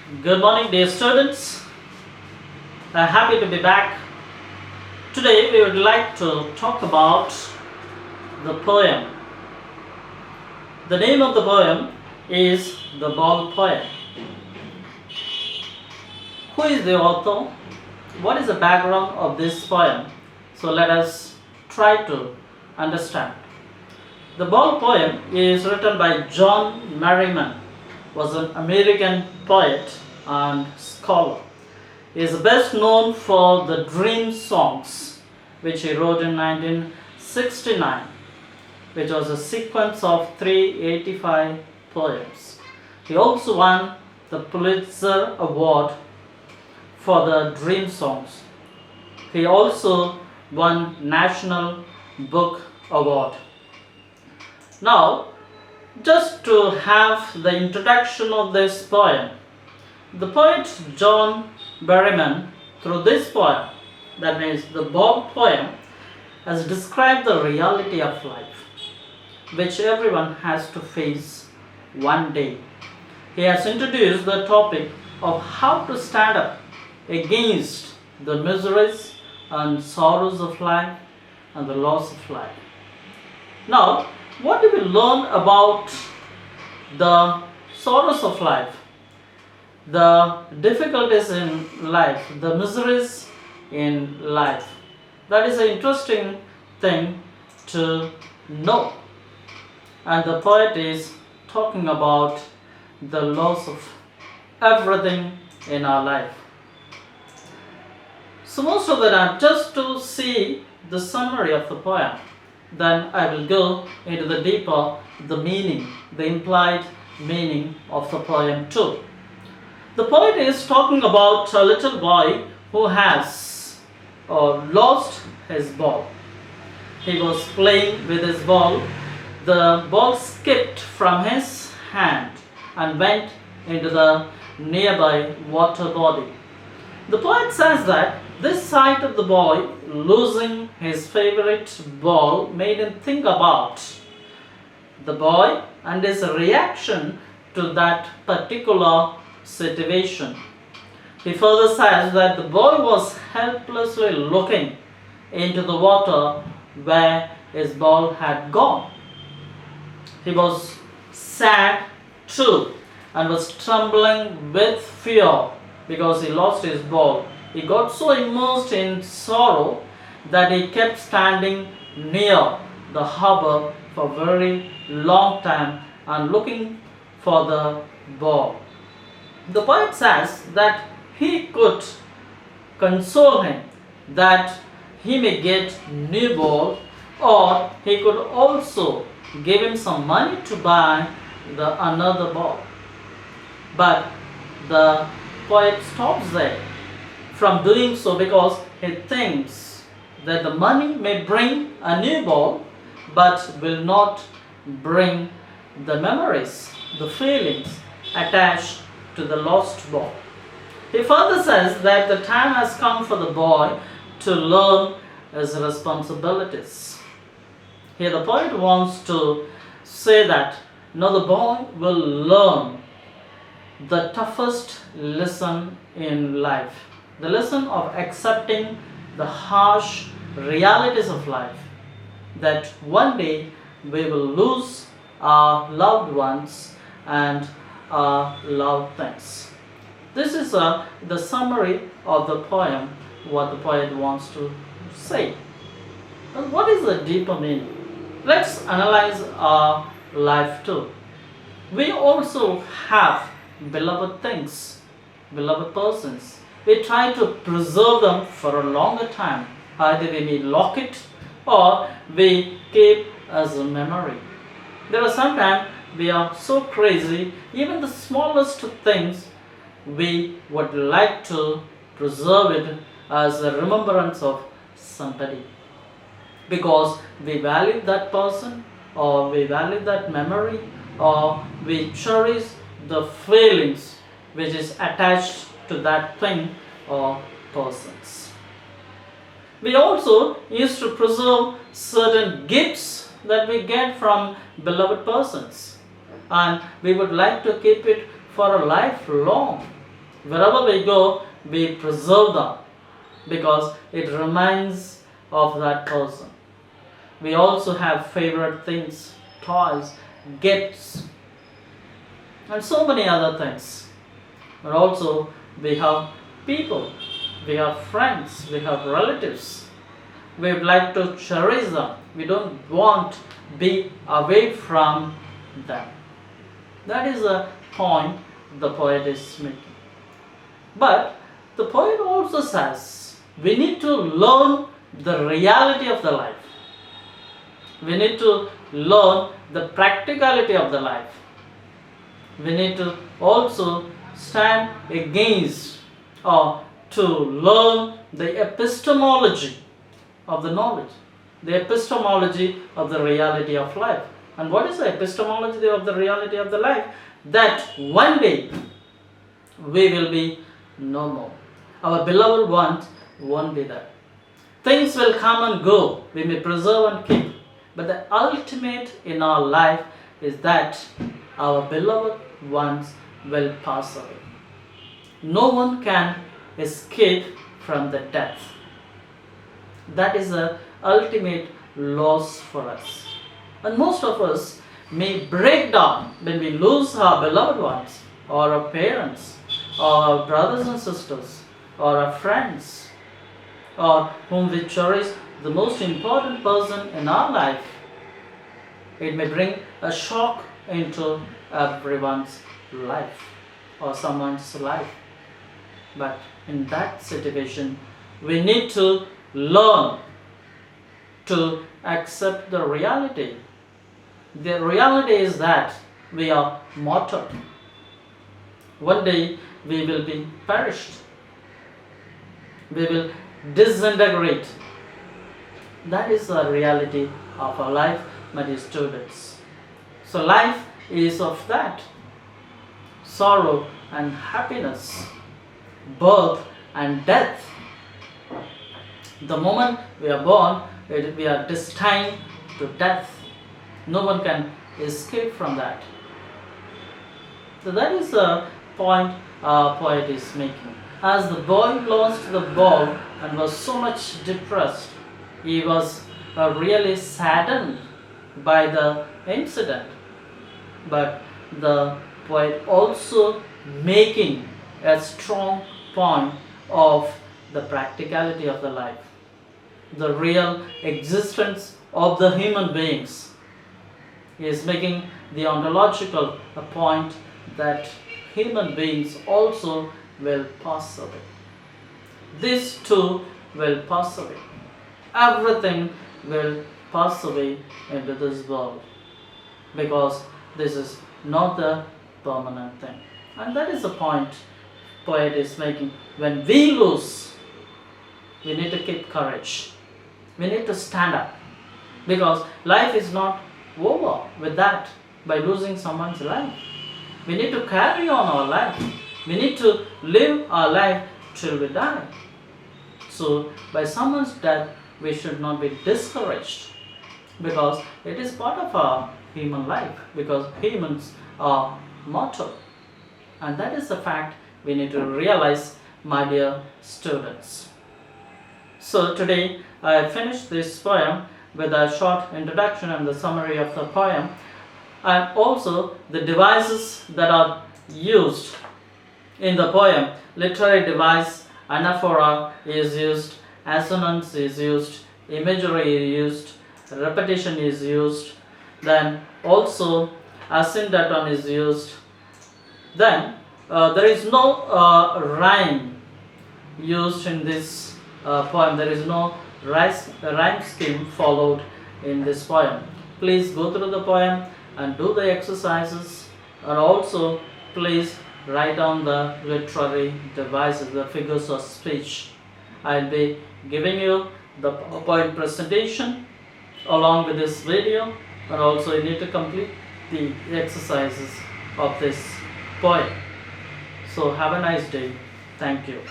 Good morning, dear students. Happy to be back. Today, we would like to talk about the poem. The name of the poem is The Ball Poem. Who is the author? What is the background of this poem? So, let us try to understand. The Ball Poem is written by John Merriman, was an American poet and scholar. He is best known for the Dream Songs, which he wrote in 1969, which was a sequence of 385 poems. He also won the Pulitzer Award for the Dream Songs. He also won National Book Award. Now, just to have the introduction of this poem, the poet John Berryman, through this poem, that means the Ball Poem, has described the reality of life, which everyone has to face one day. He has introduced the topic of how to stand up against the miseries and sorrows of life and the loss of life. Now, what do we learn about the sorrows of life, the difficulties in life, the miseries in life? That is an interesting thing to know. And the poet is talking about the loss of everything in our life. So most of the time, just to see the summary of the poem, then I will go into the deeper, the meaning, the implied meaning of the poem too. The poet is talking about a little boy who has lost his ball. He was playing with his ball. The ball skipped from his hand and went into the nearby water body. The poet says that this sight of the boy losing his favorite ball made him think about the boy and his reaction to that particular situation. He further says that the boy was helplessly looking into the water where his ball had gone. He was sad too and was trembling with fear because he lost his ball. He got so immersed in sorrow that he kept standing near the harbor for a very long time and looking for the ball. The poet says that he could console him that he may get new ball, or he could also give him some money to buy another ball. But the poet stops there from doing so because he thinks that the money may bring a new ball but will not bring the memories, the feelings attached to the lost ball. He further says that the time has come for the boy to learn his responsibilities. Here the poet wants to say that now the boy will learn the toughest lesson in life, the lesson of accepting the harsh realities of life, that one day we will lose our loved ones and our loved things. This is the summary of the poem, what the poet wants to say. But what is the deeper meaning? Let's analyze our life too. We also have beloved things, beloved persons. We try to preserve them for a longer time. Either we may lock it or we keep as a memory. There are sometimes we are so crazy, even the smallest things we would like to preserve it as a remembrance of somebody, because we value that person, or we value that memory, or we cherish the feelings which is attached to that thing or persons. We also used to preserve certain gifts that we get from beloved persons, and we would like to keep it for a lifelong. Wherever we go, we preserve them because it reminds of that person. We also have favorite things, toys, gifts, and so many other things. But also we have people, we have friends, we have relatives. We would like to cherish them. We don't want to be away from them. That is the point the poet is making. But the poet also says we need to learn the reality of the life. We need to learn the practicality of the life. We need to also stand against or to learn the epistemology of the knowledge, the epistemology of the reality of life. And what is the epistemology of the reality of the life? That one day we will be no more. Our beloved ones won't be there. Things will come and go. We may preserve and keep. But the ultimate in our life is that our beloved ones will pass away. No one can escape from the death. That is the ultimate loss for us. And most of us may break down when we lose our beloved ones, or our parents, or our brothers and sisters, or our friends, or whom we cherish, the most important person in our life. It may bring a shock into everyone's life or someone's life. But in that situation, we need to learn to accept the reality. The reality is that we are mortal. One day we will be perished. We will disintegrate. That is the reality of our life, my dear students. So life is of that. Sorrow and happiness, birth and death. The moment we are born, we are destined to death. No one can escape from that. So that is the point our poet is making. As the boy lost the ball and was so much depressed, he was really saddened by the incident. But the poet also making a strong point of the practicality of the life, the real existence of the human beings. He is making the ontological point that human beings also will pass away. These too will pass away. Everything will pass away into this world because this is not the permanent thing. And that is the point poet is making. When we lose, we need to keep courage. We need to stand up because life is not over with that by losing someone's life. We need to carry on our life. We need to live our life till we die. So by someone's death, we should not be discouraged because it is part of our human life, because humans are mortal. And that is the fact we need to realize, my dear students. So today I finished this poem with a short introduction and the summary of the poem, and also the devices that are used in the poem. Literary device, anaphora is used, assonance is used, imagery is used, repetition is used, then also asyndeton is used. Then there is no rhyme used in this poem. There is no rhyme scheme followed in this poem. Please go through the poem and do the exercises, and also please write down the literary devices, the figures of speech. I'll be giving you the PowerPoint presentation along with this video, and also you need to complete the exercises of this poem. So have a nice day. Thank you.